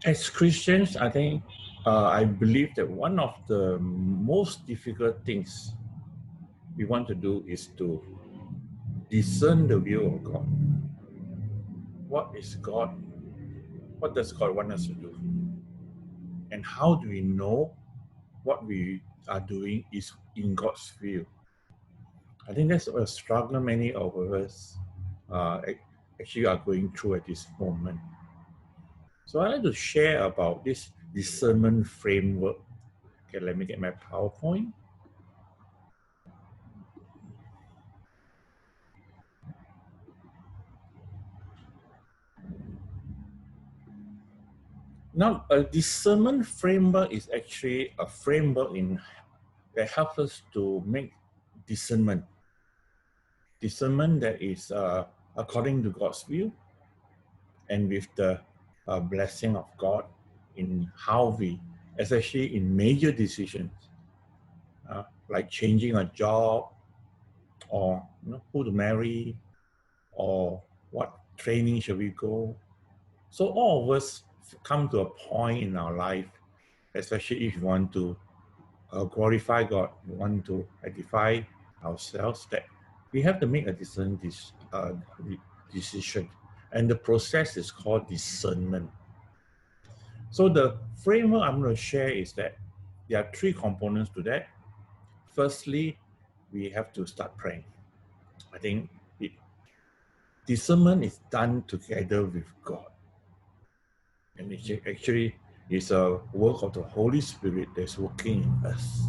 As Christians, I think I believe that one of the most difficult things we want to do is to discern the will of God. What is God? What does God want us to do? And how do we know what we are doing is in God's will? I think that's a struggle many of us uh, actually are going through at this moment. So I'd like to share about this discernment framework. Okay, let me get my PowerPoint. Now, a discernment framework is actually a framework that helps us to make discernment. Discernment that is according to God's will and with the blessing of God in how we, especially in major decisions, like changing a job or who to marry or what training should we go. So all of us come to a point in our life, especially if you want to glorify God, we want to edify ourselves, that we have to make a decision. And the process is called discernment. So the framework I'm going to share is that there are three components to that. Firstly, we have to start praying. I think discernment is done together with God. And it actually is a work of the Holy Spirit that's working in us.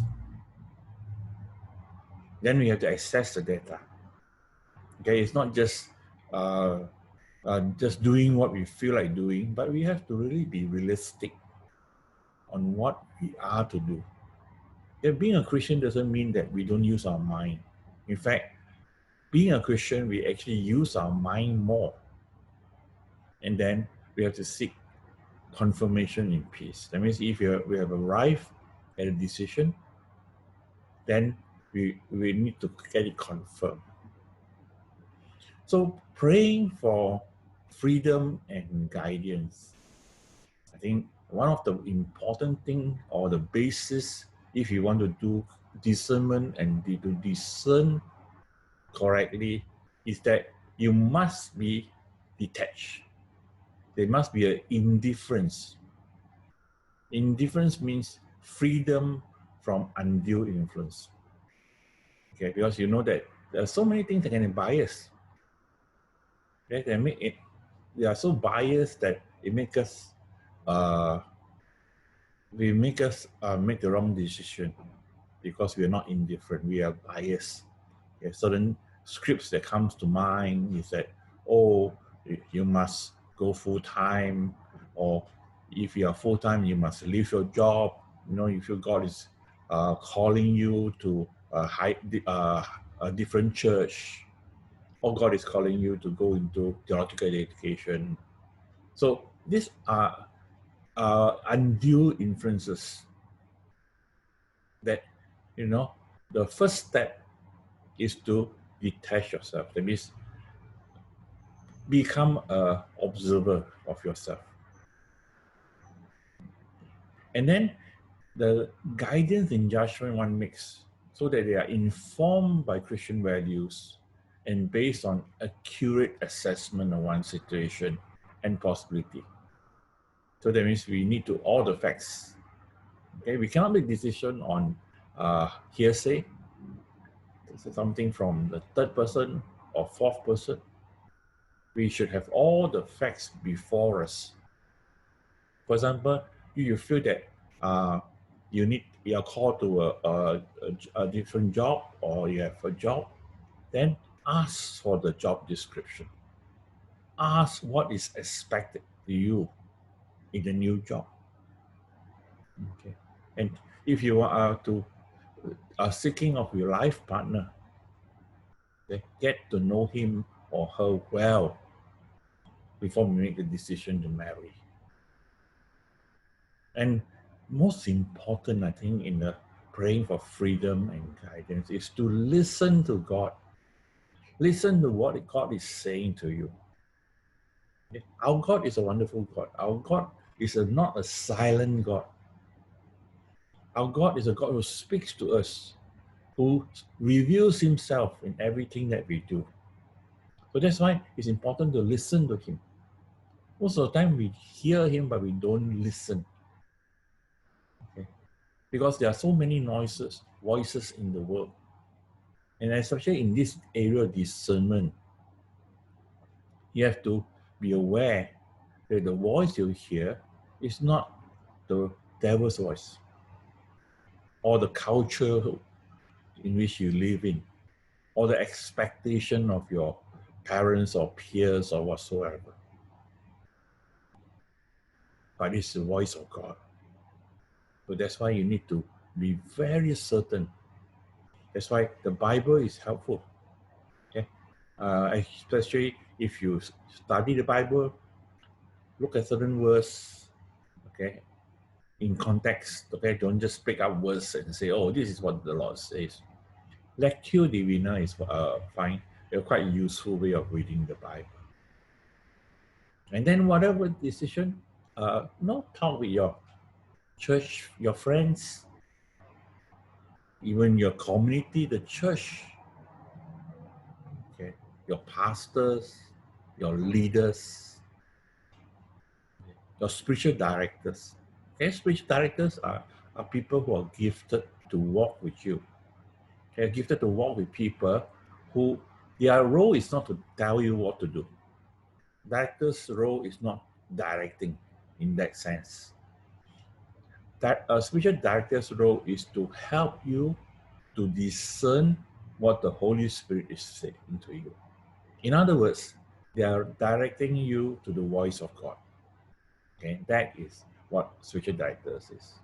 Then we have to access the data. Okay, it's not just doing what we feel like doing, but we have to really be realistic on what we are to do. Being a Christian doesn't mean that we don't use our mind. In fact, being a Christian, we actually use our mind more. And then we have to seek confirmation in peace. That means if we have arrived at a decision, then we need to get it confirmed. So praying for freedom and guidance. I think one of the important thing or the basis if you want to do discernment and to discern correctly is that you must be detached. There must be an indifference. Indifference means freedom from undue influence. Okay, because you know that there are so many things that can be biased. Okay, they are so biased that it makes us make the wrong decision because we are not indifferent. We are biased. Okay, certain scripts that comes to mind is that, oh, you must go full time, or if you are full time, you must leave your job. You feel God is calling you to a different church, or God is calling you to go into theological education. So these are undue influences that, the first step is to detach yourself. That means become an observer of yourself. And then the guidance and judgment one makes so that they are informed by Christian values and based on accurate assessment of one situation and possibility. So that means we need to all the facts. Okay, we cannot make decision on hearsay. This is something from the third person or fourth person. We should have all the facts before us. For example, you feel that you are called to a different job, or you have a job, then ask for the job description. Ask what is expected to you in the new job. Okay, and if you are seeking of your life partner, okay, get to know him or her well before we make the decision to marry. And most important, I think, in the praying for freedom and guidance is to listen to God. Listen to what God is saying to you. Okay? Our God is a wonderful God. Our God is not a silent God. Our God is a God who speaks to us, who reveals himself in everything that we do. So that's why it's important to listen to him. Most of the time we hear him, but we don't listen. Okay? Because there are so many voices in the world. And especially in this area of discernment, you have to be aware that the voice you hear is not the devil's voice or the culture in which you live in or the expectation of your parents or peers or whatsoever. But it's the voice of God. So that's why you need to be very certain. That's why the Bible is helpful. Okay? Especially if you study the Bible, look at certain words, okay, in context. Okay, don't just pick up words and say, "Oh, this is what the Lord says." Lectio Divina is fine. A quite useful way of reading the Bible. And then whatever decision, talk with your church, your friends, even your community, the church, okay, your pastors, your leaders, your spiritual directors. Okay, spiritual directors are people who are gifted to walk with you. They're gifted to walk with people who their role is not to tell you what to do. Director's role is not directing in that sense. That a spiritual director's role is to help you to discern what the Holy Spirit is saying to you. In other words, they are directing you to the voice of God. Okay, that is what spiritual directors is.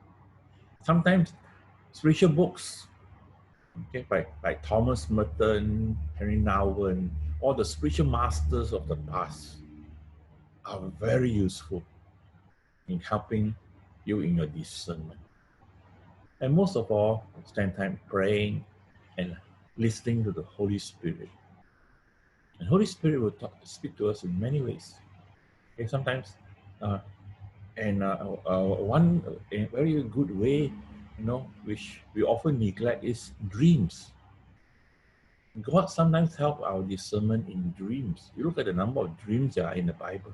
Sometimes spiritual books, okay, like Thomas Merton, Henry Nouwen, all the spiritual masters of the past are very useful in helping you in your discernment. And most of all, spend time praying and listening to the Holy Spirit. And Holy Spirit will speak to us in many ways. Okay, sometimes, one a very good way, which we often neglect is dreams. God sometimes helps our discernment in dreams. You look at the number of dreams that are in the Bible.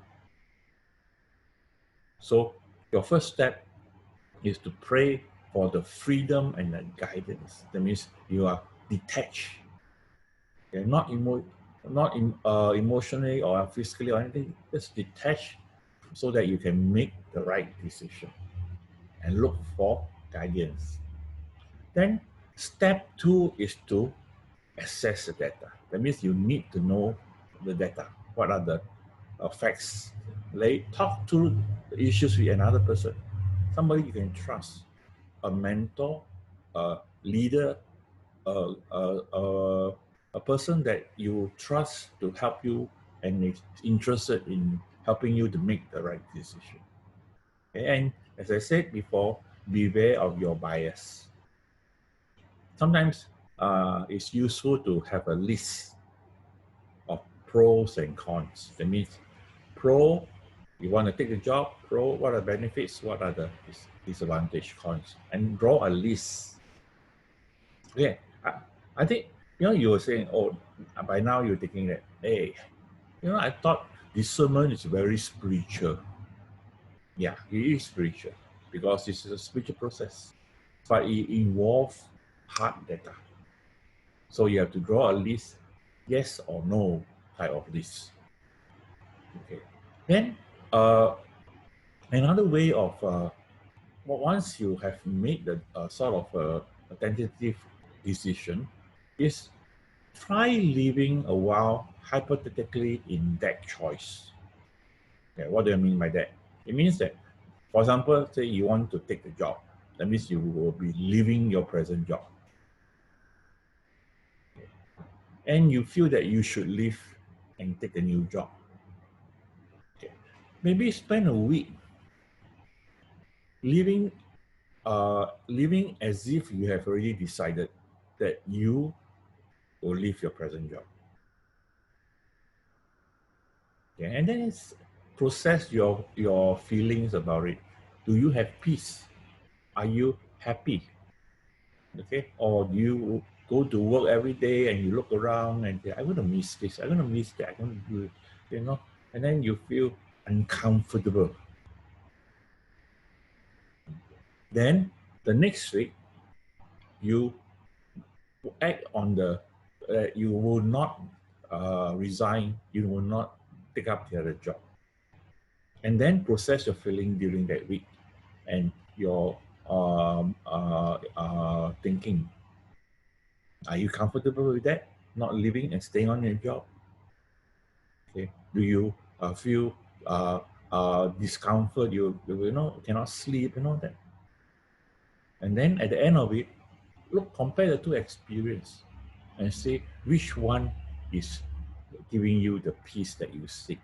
So your first step is to pray for the freedom and the guidance. That means you are detached. You're not emotionally or physically or anything. Just detached so that you can make the right decision and look for guidance. Then step 2 is to assess the data. That means you need to know the data. What are the facts? Talk through the issues with another person, somebody you can trust, a mentor, a leader, a person that you trust to help you and is interested in helping you to make the right decision. And as I said before, beware of your bias. Sometimes it's useful to have a list of pros and cons. That means pro, you want to take the job, pro, what are the benefits, what are the disadvantage, cons, and draw a list. Okay, I think, you were saying, oh, by now you're thinking that, hey, I thought discernment is very spiritual. Yeah, it is spiritual because this is a spiritual process, but it involves hard data. So you have to draw a list, yes or no type of list. Okay. Then another way of once you have made the sort of a tentative decision, is try living a while hypothetically in that choice. Okay, what do I mean by that? It means that, for example, say you want to take the job. That means you will be leaving your present job. Okay. And you feel that you should leave and take a new job. Okay. Maybe spend a week living as if you have already decided that you will leave your present job. Okay, and then process your feelings about it. Do you have peace? Are you happy? Okay, or do you go to work every day and you look around and say, I'm going to miss this, I'm going to miss that, I'm going to do it, you know, and then you feel uncomfortable. Then the next week, you act on the, you will not resign, you will not pick up the other job. And then process your feeling during that week and your thinking. Are you comfortable with that? Not leaving and staying on your job? Okay. Do you feel discomfort? You know, cannot sleep and all that. And then at the end of it, look, compare the two experiences and see which one is giving you the peace that you seek.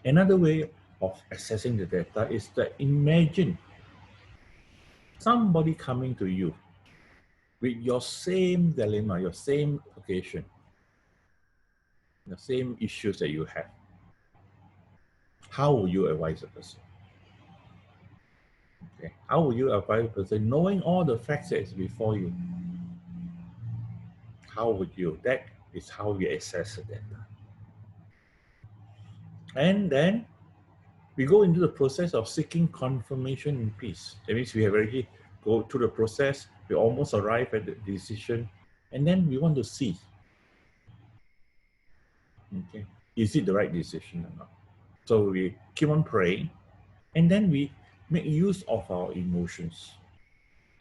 Another way of assessing the data is to imagine somebody coming to you with your same dilemma, your same occasion, the same issues that you have. How will you advise a person? Okay. How will you advise a person knowing all the facts that is before you? How would you? That is how we assess the data. And then we go into the process of seeking confirmation in peace. That means we have already go through the process, we almost arrive at the decision, and then we want to see, okay, is it the right decision or not? So we keep on praying, and then we make use of our emotions,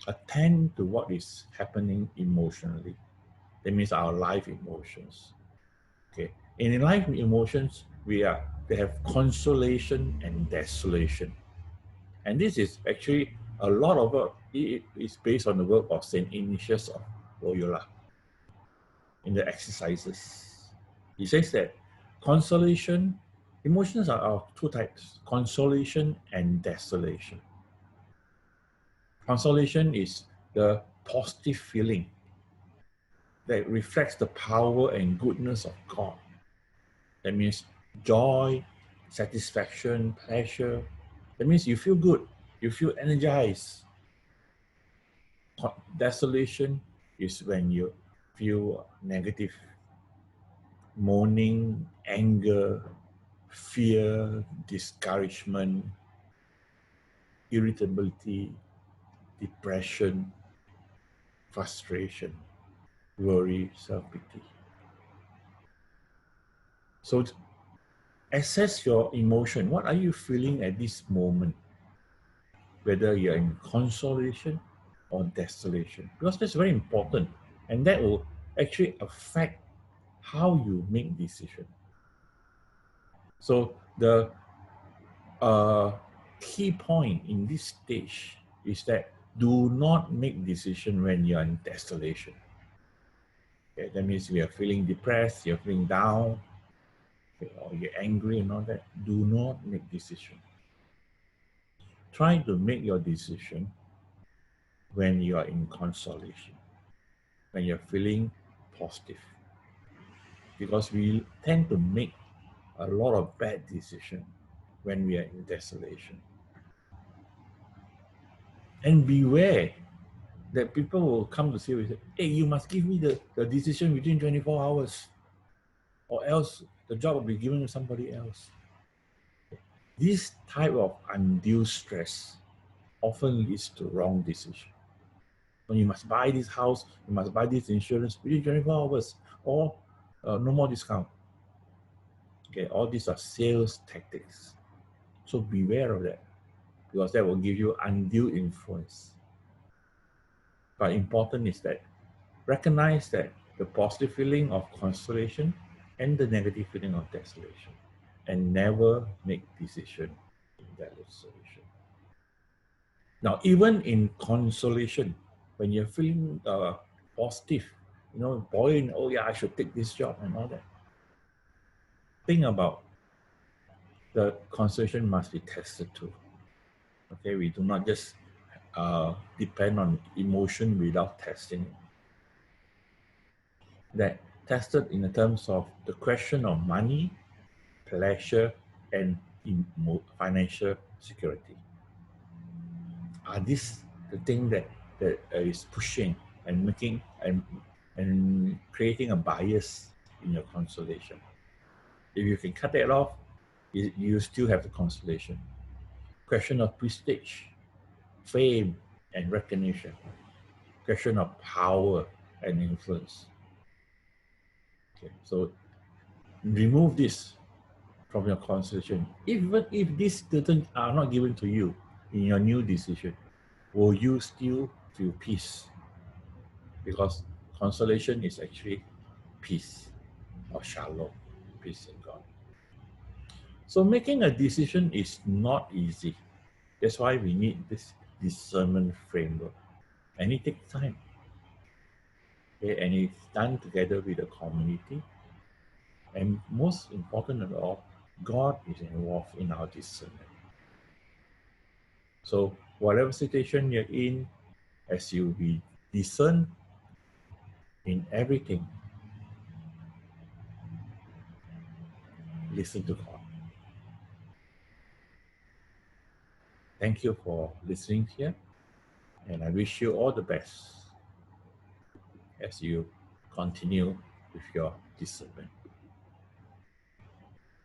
attend to what is happening emotionally. That means our life emotions. Okay, and in life emotions, they have consolation and desolation. And this is actually a lot of it is based on the work of Saint Ignatius of Loyola in the exercises. He says that consolation, emotions are of two types, consolation and desolation. Consolation is the positive feeling that reflects the power and goodness of God. That means joy, satisfaction, pleasure. That means you feel good, you feel energized. Desolation is when you feel negative, mourning, anger, fear, discouragement, irritability, depression, frustration, worry, self-pity. So assess your emotion. What are you feeling at this moment? Whether you're in consolation or desolation, because that's very important, and that will actually affect how you make decisions. So the key point in this stage is that do not make decision when you're in desolation. Okay, that means we are feeling depressed, you're feeling down, okay, or you're angry and all that. Do not make decision. Try to make your decision when you are in consolation, when you're feeling positive. Because we tend to make a lot of bad decisions when we are in desolation. And beware that people will come to say, hey, you must give me the decision within 24 hours or else the job will be given to somebody else. This type of undue stress often leads to wrong decision. When you must buy this house, you must buy this insurance within 24 hours or no more discount. Okay, all these are sales tactics. So beware of that, because that will give you undue influence. But important is that recognize that the positive feeling of consolation and the negative feeling of desolation, and never make decision in desolation. Now, even in consolation, when you're feeling positive, you know, buoyant, oh yeah, I should take this job and all that. Think about the consolation must be tested too. Okay, we do not just depend on emotion without testing. That tested in the terms of the question of money, pleasure, and financial security. Are these the thing that is pushing and making and creating a bias in your consolation? If you can cut that off, you still have the consolation. Question of prestige, fame, and recognition. Question of power and influence. Okay, so remove this from your consideration. Even if these things are not given to you in your new decision, will you still feel peace? Because consolation is actually peace or shalom, peace in God. So making a decision is not easy. That's why we need this discernment framework. And it takes time. Okay? And it's done together with the community. And most important of all, God is involved in our discernment. So whatever situation you're in, as you be discern in everything, listen to God. Thank you for listening here, and I wish you all the best as you continue with your discernment.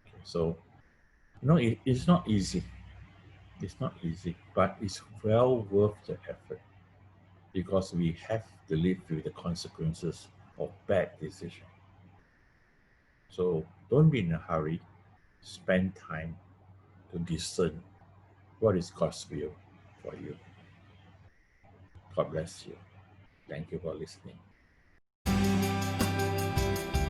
Okay, so, it's not easy. It's not easy, but it's well worth the effort because we have to live with the consequences of bad decisions. So don't be in a hurry. Spend time to discern what is God's will for you. God bless you. Thank you for listening.